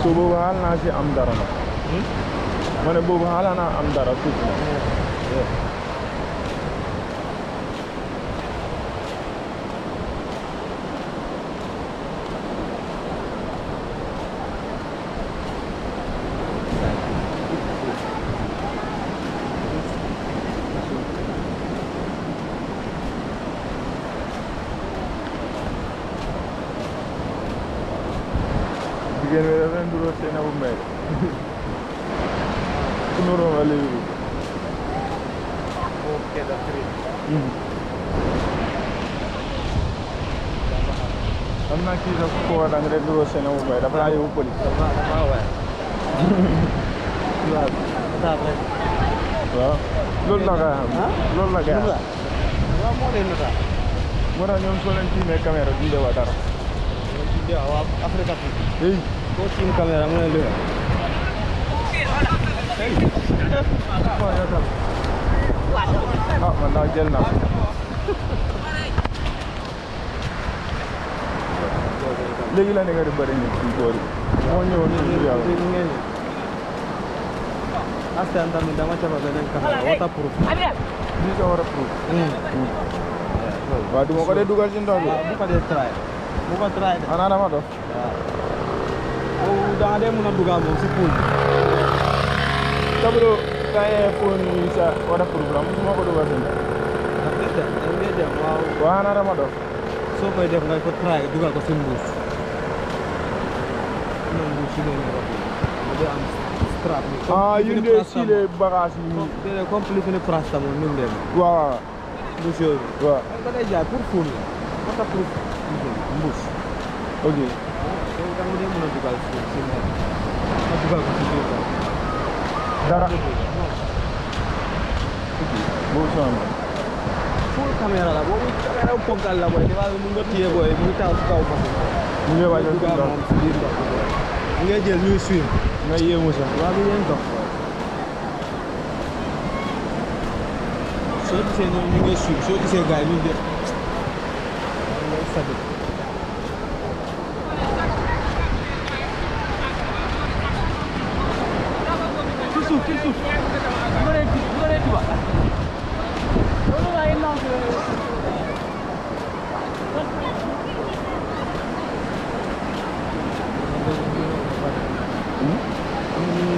So boobu xaal naa si am dara nag. ma ne boobu xaal naa am dara tuuti na. Jigéen bi dafa leen dugal seen abu mbay ku nuroo nga léegi am naa kii sax ko wax da nga leen dugal seen abu mbay dafa laa yóbbu police waaw loolu la kay xam loolu la kay xam moo tax ñoom soo leen tiimee caméra du de wa dara waaw Afrique hey ko tiim caméra mu ne lu ah man daal jël naa léegi la ne nga di bëri nit ci tool yi moo ñëwoon ci yàlla askan tamit dama caba beneen caméra waterproof bi sa war a proof waaw du ma ko dee dugal ci ndox bi bu ko dee try bu ko try de ana dama dof waaw da nga dee mën a dugal moom si pool tablo kaye phone yi sa waterproof la musuma ko dugal ci ndox waaw ana dama dof soo koy def nga ko try dugal ko si mbuus non mbuus si leen ko mu dee am strap ni yun de sile bagage yi dee complet ni paracetamol ni ndem waaw mbuus yooyu waaw ko day jaay pour pool la waterproof mbuus ok da nga dee mën a dugal si nga dugal ko si biir dara boobu sama full caméra la boobu caméra bu ponkal la boy dafa mu nga téye boy mu taw si kaw machine mu ngi waajal ci ndox moom si biir ndox mu ngay jël ñuy swim nga yéemu sax waaw bi ngeen dox soo gisee ñoom ñu ngay swim soo gisee gars yi ñu def ngay sadi ci suuf bu dee tuba loolu waaye non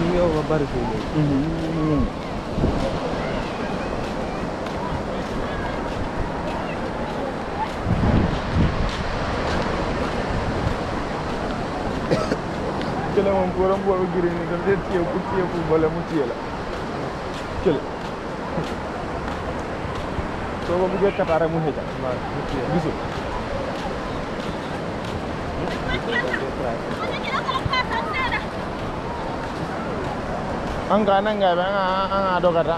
ñu yow ba bari fi Kele moom borom boobu giri ni daf dee téye ku téye football mu téye la kele soo ko buggee kataare mu xëcca gisul anga nanga be anga dogata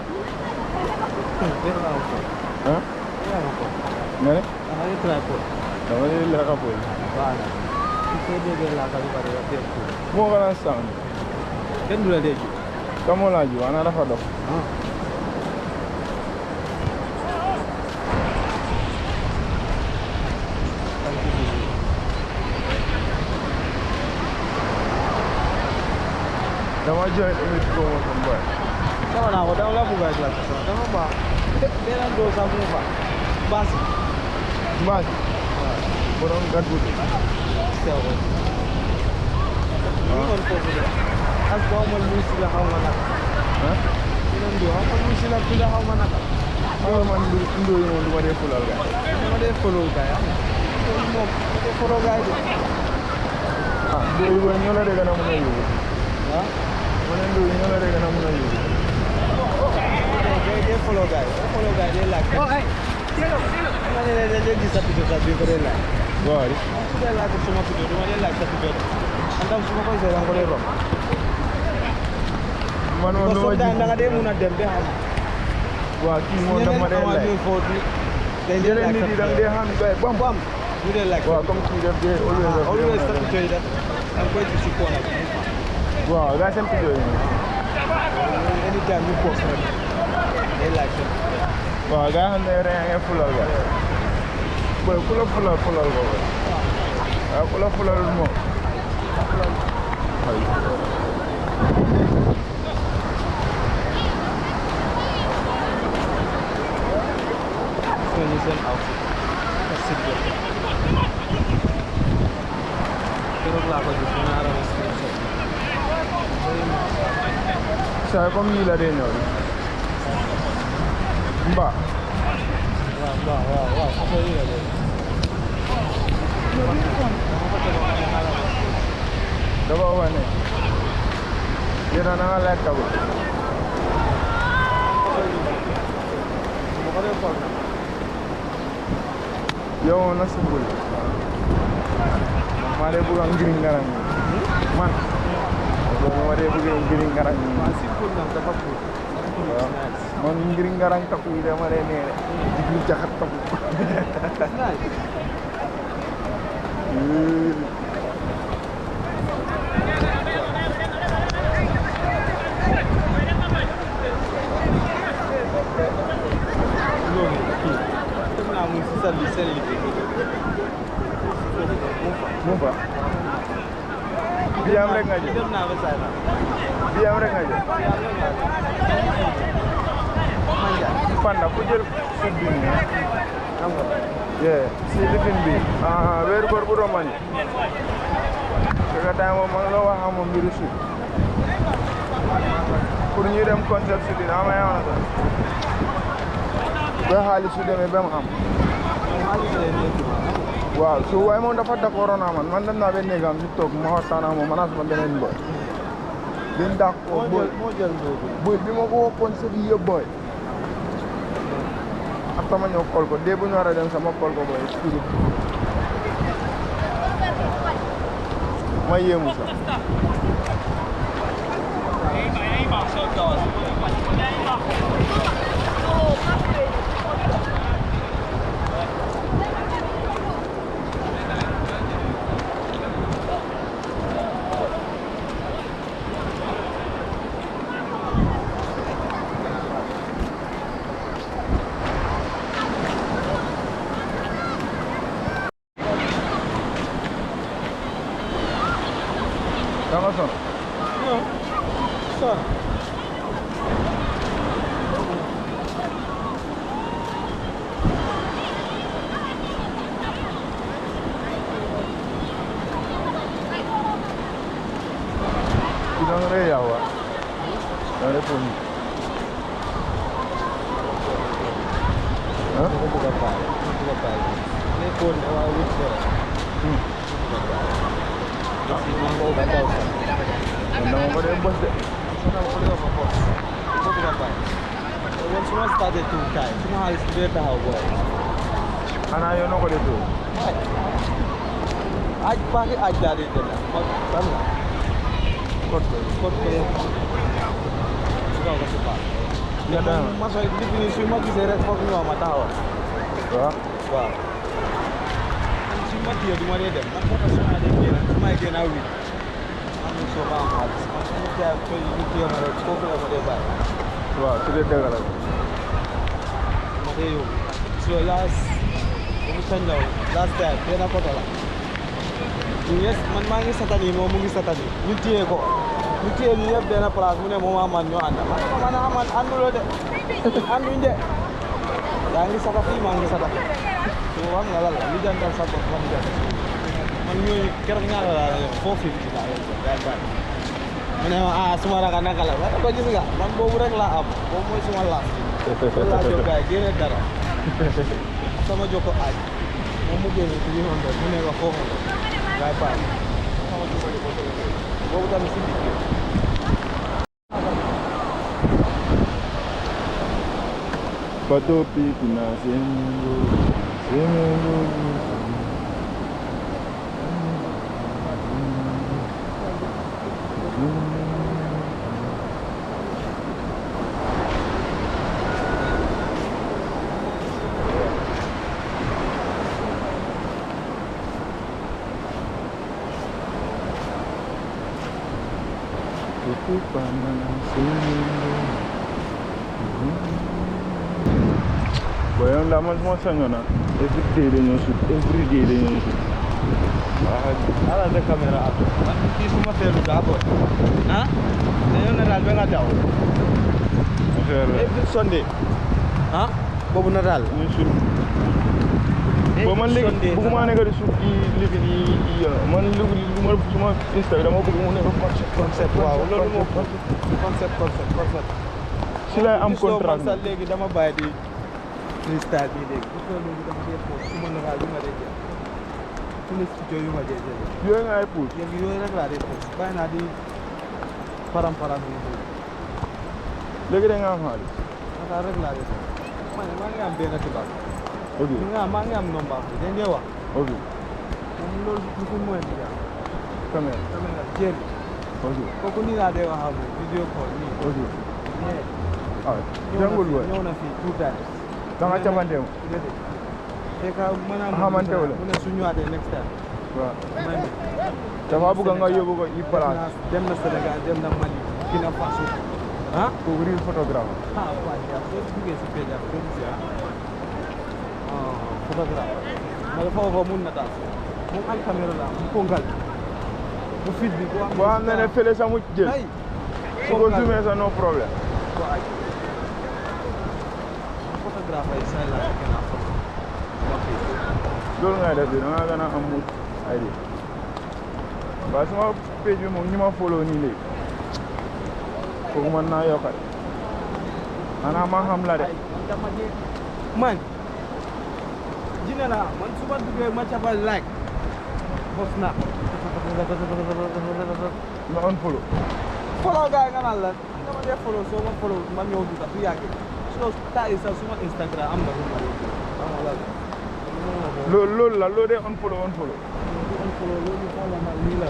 hein nene dama ne la ka boy moo gën a sang kenn du la dégg ka moo laa jiw ana dafa dox dama join image promotion boy sama naa ko dama la bëgg a class dama baax beneen doo sax mu fa basi Mas borom gàddu sew ko kon foofu de as ko amal muy si la xaw ma naka yeneen du amal muy si la fi la xaw ma naka man ndo yi moom du ma dee fulal gaay dama dee follow gaay moom dama dee follow gaay de ndo yi booy ñoo la de gën a mën a yóbbu ma ne ndo yi ñoo la de gën a mën a yóbbu dee follow gaay dee laaj ma ne leen dee gis sa photo sax bi ko dee laaj waaw su dee laaj sama photo dama dee laaj sa photo andam su ma koy seetaan ko dee romb man moom parce que da nga dee mun a dem ba xam waaw kii moom dama dee laaj yeneen nit yi da nga dee xam gaay bam bam ñu dee laaj waaw comme kii def dee always sa photo yi da nga koy gis si koona bi waaw gaay seen photo yi anytime ñu post rek They like it. Waaw gaa xam ne yore yaa ngi fulal ga boy ku la fulal ko boy waaw ku la fulal moom ay So you send out. That's it. Pero claro, yo no era restricción. Saya comme nii la dee ñëw mba waaw affaire yi la de dafa wax ne yéen a na nga lekk ko yow na simbul maa dee bëgg a ngiri ngarang man ma dee bëgg a ngiri ngarang man ngiri ngarang tapu yi dama dee nee diglu jaxat tapu Mumpa diam rek nga jël diam rek nga jël panda ku jël sud bi ni xam nga si lifin bi weer koor bu romani daga mo ma la wax mo mbiru sud pour ñu dem concept sud ama yaana do ba xaalis su demee ba mu am waaw su waaye moom dafa d'accord na man dem naa ba néegam si toog ma waxtaan ak moom man sama beneen boy din d'accord boy bi ma ko waxoon sa bi yëpp boy ak sama ñëw kol ko dee bu ñu war a dem sama kol ko boy studio ma yéemu sax Kamu son? No. Son. Ilang reya wa? Dari pun. Hah? Bukan Pak. Ini pun awal itu. Masih mau batal. Undang ko din boss de. Sana ko din ako. Ito bukan Pak. Once we started to time, semua harus beda hawa. Ana yo no ko dito. आज पाके आज जा रही थे ना कोट कोट suka ko sa pa ya da masa definition mo ki sere ko ko mata ho wa si mo ti di mare de man ko ta sa de ke na mai ke na wi am so ba ha ma so ti a ko ni ti ma ro ko ko ma de ba wa ti de gara ma de yo so last time de na ko ta la yes man maa ngi satani moom mu ngi satani ñu téye ko ñu téye ñu yëpp benn place mu ne moom aman ñoo ànd man aman ànduloo de ànduñ de yaa ngi sata fii maa ngi sata so wax nga la li jantal sa bopp man jot man ñooñu keroog ñaata laa la 450 laa leen jox daal bari mu ne ma suma raka naka la ma ko gis nga man boobu rek laa am boobu mooy suma laas laa jox gaay génne dara sama jokko aaj moom mu génne 300 mu ne ma 400 Gak apa. Gua bukan mesin dikit. Patopi kuna seminggu. Tutupan seminggu. boy yow daal man su ma sañoon nag every day dañoo sut ala de caméra ab man kii suma feelu daa boy ah dañoo ne daal ba nga daw every Sunday ah boobu na daal ñu sut bo man léegi bëgguma nekk di sut yi lifi yi man lu ma suma Instagram dama bëgg mu nekk concept waaw loolu moo concept si lay am contrat sax léegi dama bàyyi di freestyle bi léegi bu fekkee léegi dama dee post suma nataal yu ma dee jël suñu studio yu ma dee jël yooyu nga ay post léegi yooyu rek laa dee post bàyyi naa di param yi léegi da nga am xaalis nataal rek laa dee post man maa ngi am benn tubaab ok maa ngi am nomba bi dañ dee wax ok moom loolu lu ko mooy di yaa caméra jéeri ok kooku nii laa dee wax ak moom vidéo call nii ok jàngul boy ñëw na fii 2 times da nga cabanteem fekk mën naa xamante wala mu ne su ñëwaatee next time waaw may mi dafa bëgg nga yóbbu ko i place dem na Sénégal dem na Mali Burkina Faso ah kooku real photographe waaw yaa soo duggee si page am doo gis photographe ma dafa wax mun na daal moom am caméra la mu kongal bu fit bi boo xam ne fële sa mu jël su ko zoomé sa no problème photographe ay say la gën a photo loolu ngay def bi da nga gën a am mut ay di waaye suma page bi moom ñu ma follow nii léegi kooku mën naa yokkal xanaa ma xam la de man jine na man su ma duggee ma cabal like bos na nga on follow gaay nga naan lan dama dee follow soo ma follow ma ñëw dugga du yàggee soo taay sax suma Instagram am na lu ma loolu la loolu de on follow loolu la